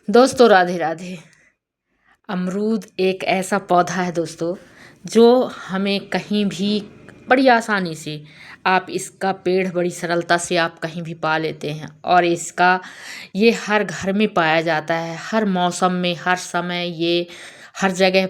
दोस्तों राधे राधे। अमरूद एक ऐसा पौधा है दोस्तों, जो हमें कहीं भी बड़ी आसानी से आप इसका पेड़ बड़ी सरलता से आप कहीं भी पा लेते हैं। और ये हर घर में पाया जाता है, हर मौसम में, हर समय, ये हर जगह,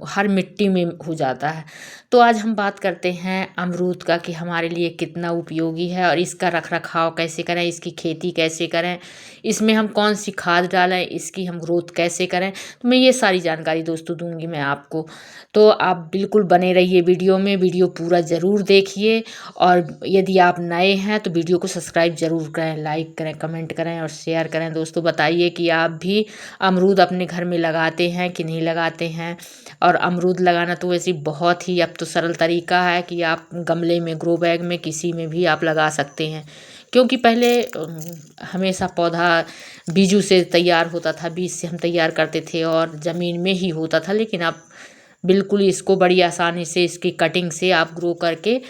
हर मिट्टी में हो जाता है। तो आज हम बात करते हैं अमरूद का कि हमारे लिए कितना उपयोगी है और इसका रख रखाव कैसे करें, इसकी खेती कैसे करें, इसमें हम कौन सी खाद डालें, इसकी हम ग्रोथ कैसे करें। तो मैं ये सारी जानकारी दोस्तों दूंगी मैं आपको। तो आप बिल्कुल बने रहिए वीडियो में, वीडियो पूरा ज़रूर देखिए। और यदि आप नए हैं तो वीडियो को सब्सक्राइब ज़रूर करें, लाइक करें, कमेंट करें और शेयर करें। दोस्तों बताइए कि आप भी अमरूद अपने घर में लगाते हैं कि नहीं लगाते हैं। और अमरूद लगाना तो वैसे बहुत ही अब तो सरल तरीका है कि आप गमले में, ग्रो बैग में, किसी में भी आप लगा सकते हैं। क्योंकि पहले हमेशा पौधा बीजू से तैयार होता था, बीज से हम तैयार करते थे और ज़मीन में ही होता था। लेकिन अब बिल्कुल इसको बड़ी आसानी से इसकी कटिंग से आप ग्रो करके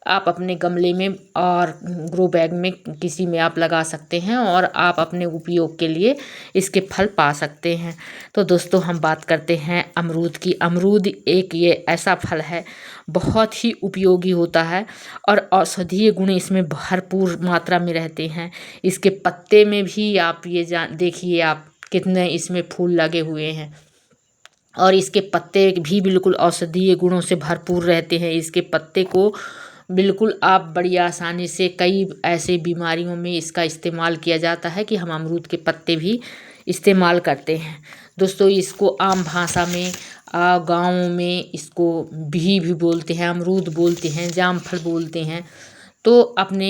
आप अपने गमले में और ग्रो बैग में किसी में आप लगा सकते हैं और आप अपने उपयोग के लिए इसके फल पा सकते हैं। तो दोस्तों हम बात करते हैं अमरूद की। अमरूद एक ये ऐसा फल है, बहुत ही उपयोगी होता है और औषधीय गुण इसमें भरपूर मात्रा में रहते हैं। इसके पत्ते में भी आप ये देखिए आप कितने इसमें फूल लगे हुए हैं और इसके पत्ते भी बिल्कुल औषधीय गुणों से भरपूर रहते हैं। इसके पत्ते को बिल्कुल आप बड़ी आसानी से कई ऐसे बीमारियों में इसका इस्तेमाल किया जाता है कि हम अमरूद के पत्ते भी इस्तेमाल करते हैं। दोस्तों इसको आम भाषा में गाँव में इसको भी बोलते हैं, अमरूद बोलते हैं, जामफल बोलते हैं। तो अपने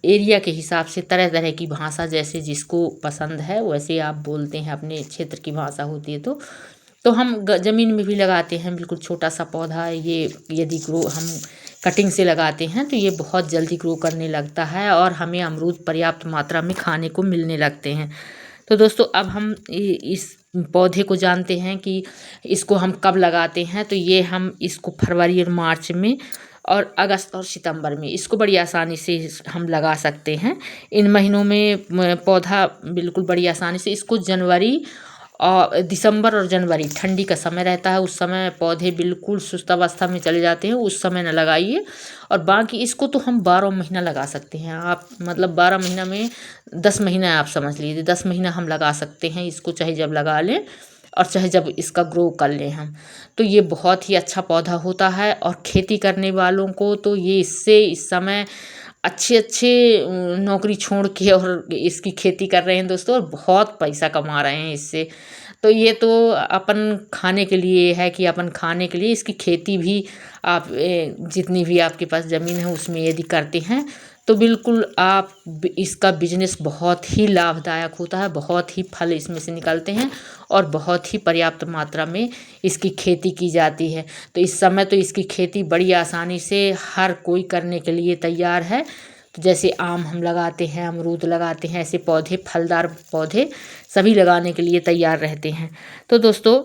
एरिया के हिसाब से तरह तरह की भाषा जैसे जिसको पसंद है वैसे आप बोलते हैं, अपने क्षेत्र की भाषा होती है। तो हम ज़मीन में भी लगाते हैं, बिल्कुल छोटा सा पौधा है ये। यदि ग्रो हम कटिंग से लगाते हैं तो ये बहुत जल्दी ग्रो करने लगता है और हमें अमरूद पर्याप्त मात्रा में खाने को मिलने लगते हैं। तो दोस्तों अब हम इस पौधे को जानते हैं कि इसको हम कब लगाते हैं। तो ये हम इसको फरवरी और मार्च में और अगस्त और सितंबर में इसको बड़ी आसानी से हम लगा सकते हैं। इन महीनों में पौधा बिल्कुल बड़ी आसानी से, इसको जनवरी और दिसंबर और जनवरी ठंडी का समय रहता है, उस समय पौधे बिल्कुल सुस्त अवस्था में चले जाते हैं, उस समय न लगाइए। और बाकी इसको तो हम 12 महीना लगा सकते हैं। आप मतलब 12 महीना में 10 महीना आप समझ लीजिए, 10 महीना हम लगा सकते हैं इसको, चाहे जब लगा लें और चाहे जब इसका ग्रो कर लें हम। तो ये बहुत ही अच्छा पौधा होता है और खेती करने वालों को तो ये इससे इस समय अच्छे अच्छे नौकरी छोड़ के और इसकी खेती कर रहे हैं दोस्तों, और बहुत पैसा कमा रहे हैं इससे। तो ये तो अपन खाने के लिए है कि अपन खाने के लिए इसकी खेती भी आप जितनी भी आपके पास ज़मीन है उसमें यदि करते हैं तो बिल्कुल आप इसका बिजनेस बहुत ही लाभदायक होता है। बहुत ही फल इसमें से निकलते हैं और बहुत ही पर्याप्त मात्रा में इसकी खेती की जाती है। तो इस समय तो इसकी खेती बड़ी आसानी से हर कोई करने के लिए तैयार है। तो जैसे आम हम लगाते हैं, अमरूद लगाते हैं, ऐसे पौधे, फलदार पौधे सभी लगाने के लिए तैयार रहते हैं। तो दोस्तों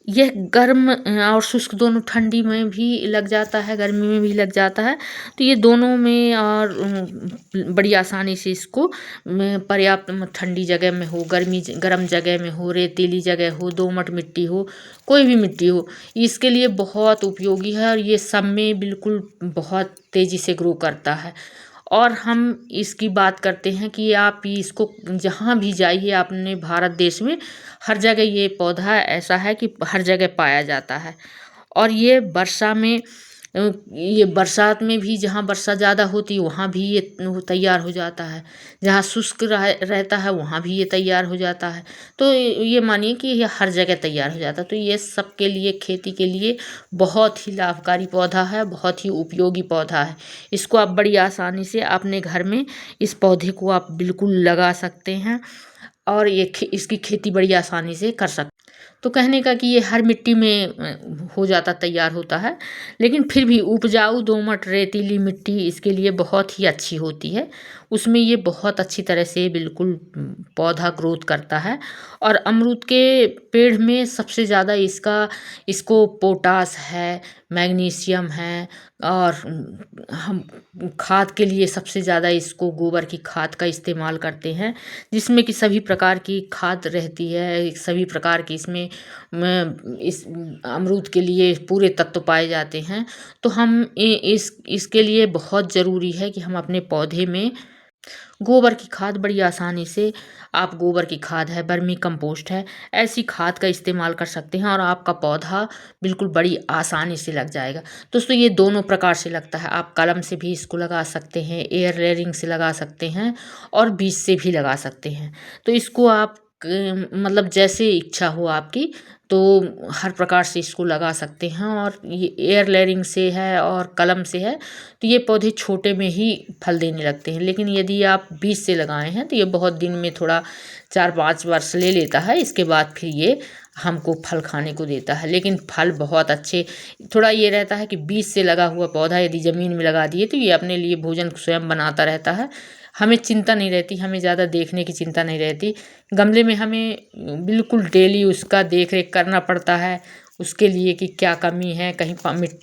यह गर्म और शुष्क दोनों, ठंडी में भी लग जाता है, गर्मी में भी लग जाता है। तो ये दोनों में और बड़ी आसानी से इसको पर्याप्त ठंडी जगह में हो, गर्म जगह में हो, रेतीली जगह हो, दोमट मिट्टी हो, कोई भी मिट्टी हो, इसके लिए बहुत उपयोगी है। और ये सब में बिल्कुल बहुत तेज़ी से ग्रो करता है। और हम इसकी बात करते हैं कि आप इसको जहाँ भी जाइए अपने भारत देश में, हर जगह ये पौधा ऐसा है कि हर जगह पाया जाता है। और ये वर्षा में ये बरसात में भी, जहाँ वर्षा ज़्यादा होती है वहाँ भी ये तैयार हो जाता है, जहाँ शुष्क रहता है वहाँ भी ये तैयार हो जाता है। तो ये मानिए कि ये हर जगह तैयार हो जाता है। तो ये सबके लिए, खेती के लिए बहुत ही लाभकारी पौधा है, बहुत ही उपयोगी पौधा है। इसको आप बड़ी आसानी से अपने घर में इस पौधे को आप बिल्कुल लगा सकते हैं और इसकी खेती बड़ी आसानी से कर सकते। तो कहने का कि ये हर मिट्टी में हो जाता, तैयार होता है। लेकिन फिर भी उपजाऊ दोमट रेतीली मिट्टी इसके लिए बहुत ही अच्छी होती है, उसमें ये बहुत अच्छी तरह से बिल्कुल पौधा ग्रोथ करता है। और अमरूद के पेड़ में सबसे ज़्यादा इसको पोटास है, मैग्नीशियम है। और हम खाद के लिए सबसे ज़्यादा इसको गोबर की खाद का इस्तेमाल करते हैं, जिसमें कि सभी प्रकार की खाद रहती है, सभी प्रकार की इसमें इस अमरूद के लिए पूरे तत्व पाए जाते हैं। तो हम इसके लिए बहुत ज़रूरी है कि हम अपने पौधे में गोबर की खाद बड़ी आसानी से, आप गोबर की खाद है, वर्मी कंपोस्ट है, ऐसी खाद का इस्तेमाल कर सकते हैं और आपका पौधा बिल्कुल बड़ी आसानी से लग जाएगा। दोस्तों ये दोनों प्रकार से लगता है, आप कलम से भी इसको लगा सकते हैं, एयर लेयरिंग से लगा सकते हैं और बीज से भी लगा सकते हैं। तो इसको आप मतलब जैसे इच्छा हो आपकी, तो हर प्रकार से इसको लगा सकते हैं। और ये एयर लेयरिंग से है और कलम से है तो ये पौधे छोटे में ही फल देने लगते हैं, लेकिन यदि आप बीज से लगाए हैं तो ये बहुत दिन में थोड़ा 4-5 वर्ष ले लेता है, इसके बाद फिर ये हमको फल खाने को देता है। लेकिन फल बहुत अच्छे, थोड़ा ये रहता है कि बीज से लगा हुआ पौधा यदि ज़मीन में लगा दिए तो ये अपने लिए भोजन स्वयं बनाता रहता है, हमें चिंता नहीं रहती, हमें ज़्यादा देखने की चिंता नहीं रहती। गमले में हमें बिल्कुल डेली उसका देख रेख करना पड़ता है, उसके लिए कि क्या कमी है, कहीं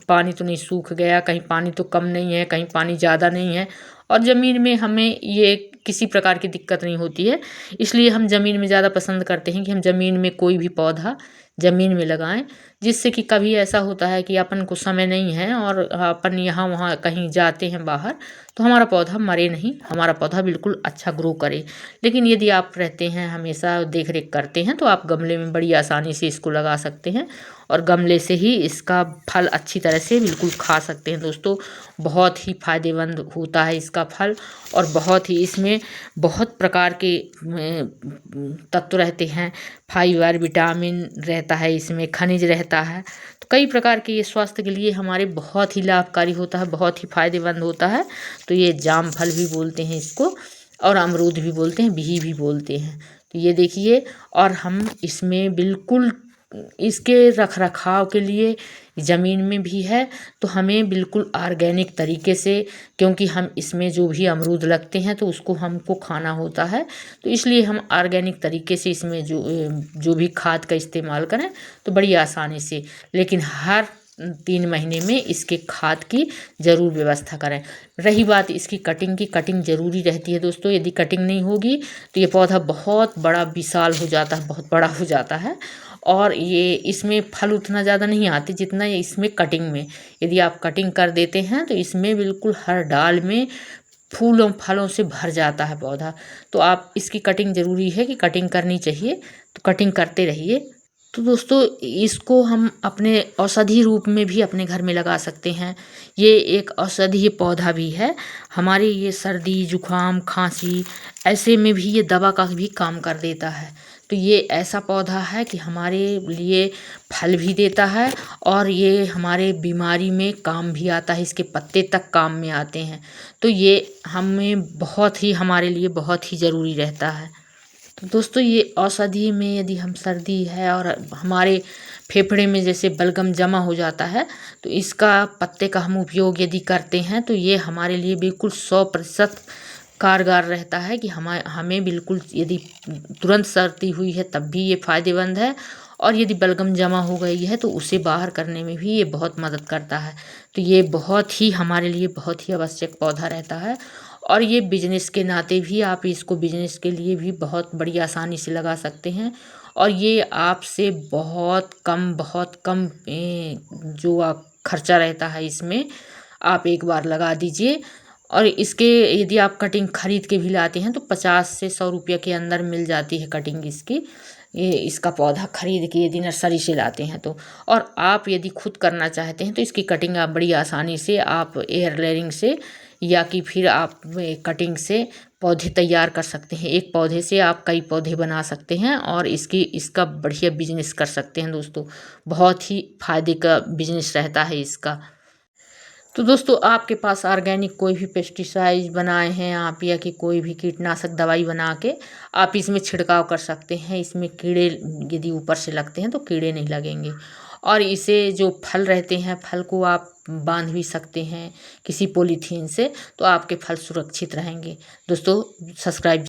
पानी तो नहीं सूख गया, कहीं पानी तो कम नहीं है, कहीं पानी ज़्यादा नहीं है। और ज़मीन में हमें ये किसी प्रकार की दिक्कत नहीं होती है, इसलिए हम ज़मीन में ज़्यादा पसंद करते हैं कि हम ज़मीन में कोई भी पौधा ज़मीन में लगाएं, जिससे कि कभी ऐसा होता है कि अपन को समय नहीं है और अपन यहाँ वहाँ कहीं जाते हैं बाहर, तो हमारा पौधा मरे नहीं, हमारा पौधा बिल्कुल अच्छा ग्रो करे। लेकिन यदि आप रहते हैं हमेशा देख रेख करते हैं तो आप गमले में बड़ी आसानी से इसको लगा सकते हैं और गमले से ही इसका फल अच्छी तरह से बिल्कुल खा सकते हैं। दोस्तों बहुत ही फ़ायदेमंद होता है इसका फल और बहुत ही इसमें बहुत प्रकार के तत्व रहते हैं, फाइबर, विटामिन रहता है, इसमें खनिज रहता है। तो कई प्रकार के ये स्वास्थ्य के लिए हमारे बहुत ही लाभकारी होता है, बहुत ही फ़ायदेमंद होता है। तो ये जाम फल भी बोलते हैं इसको और अमरूद भी बोलते हैं, बिही भी बोलते हैं। तो ये देखिए, और हम इसमें बिल्कुल इसके रख रखाव के लिए ज़मीन में भी है तो हमें बिल्कुल ऑर्गेनिक तरीके से, क्योंकि हम इसमें जो भी अमरूद लगते हैं तो उसको हमको खाना होता है, तो इसलिए हम ऑर्गेनिक तरीके से इसमें जो भी खाद का इस्तेमाल करें तो बड़ी आसानी से, लेकिन हर 3 महीने में इसके खाद की ज़रूर व्यवस्था करें। रही बात इसकी कटिंग की, कटिंग ज़रूरी रहती है दोस्तों, यदि कटिंग नहीं होगी तो ये पौधा बहुत बड़ा विशाल हो जाता है, बहुत बड़ा हो जाता है और ये इसमें फल उतना ज़्यादा नहीं आते जितना ये इसमें कटिंग में। यदि आप कटिंग कर देते हैं तो इसमें बिल्कुल हर डाल में फूलों फलों से भर जाता है पौधा। तो आप इसकी कटिंग ज़रूरी है कि कटिंग करनी चाहिए, तो कटिंग करते रहिए। तो दोस्तों इसको हम अपने औषधि रूप में भी अपने घर में लगा सकते हैं। ये एक औषधीय पौधा भी है, हमारे ये सर्दी जुकाम खांसी ऐसे में भी ये दवा का भी काम कर देता है। तो ये ऐसा पौधा है कि हमारे लिए फल भी देता है और ये हमारे बीमारी में काम भी आता है, इसके पत्ते तक काम में आते हैं। तो ये हमें बहुत ही, हमारे लिए बहुत ही ज़रूरी रहता है। तो दोस्तों ये औषधि में यदि हम सर्दी है और हमारे फेफड़े में जैसे बलगम जमा हो जाता है तो इसका पत्ते का हम उपयोग यदि करते हैं तो ये हमारे लिए बिल्कुल 100% कारगर रहता है कि हमें बिल्कुल, यदि तुरंत सर्दी हुई है तब भी ये फ़ायदेमंद है और यदि बलगम जमा हो गई है तो उसे बाहर करने में भी ये बहुत मदद करता है। तो ये बहुत ही हमारे लिए बहुत ही आवश्यक पौधा रहता है और ये बिजनेस के नाते भी, आप इसको बिजनेस के लिए भी बहुत बड़ी आसानी से लगा सकते हैं और ये आपसे बहुत कम जो आप खर्चा रहता है इसमें, आप एक बार लगा दीजिए। और इसके यदि आप कटिंग खरीद के भी लाते हैं तो 50 से 100 रुपये के अंदर मिल जाती है कटिंग इसकी, ये इसका पौधा खरीद के यदि नर्सरी से लाते हैं तो। और आप यदि खुद करना चाहते हैं तो इसकी कटिंग आप बड़ी आसानी से आप एयर लेयरिंग से या कि फिर आप कटिंग से पौधे तैयार कर सकते हैं। एक पौधे से आप कई पौधे बना सकते हैं और इसका बढ़िया बिजनेस कर सकते हैं दोस्तों, बहुत ही फायदे का बिजनेस रहता है इसका। तो दोस्तों आपके पास ऑर्गेनिक कोई भी पेस्टिसाइड बनाए हैं आप, या कि कोई भी कीटनाशक दवाई बना के आप इसमें छिड़काव कर सकते हैं। इसमें कीड़े यदि ऊपर से लगते हैं तो कीड़े नहीं लगेंगे। और इसे जो फल रहते हैं फल को आप बांध भी सकते हैं किसी पॉलीथीन से, तो आपके फल सुरक्षित रहेंगे। दोस्तों सब्सक्राइब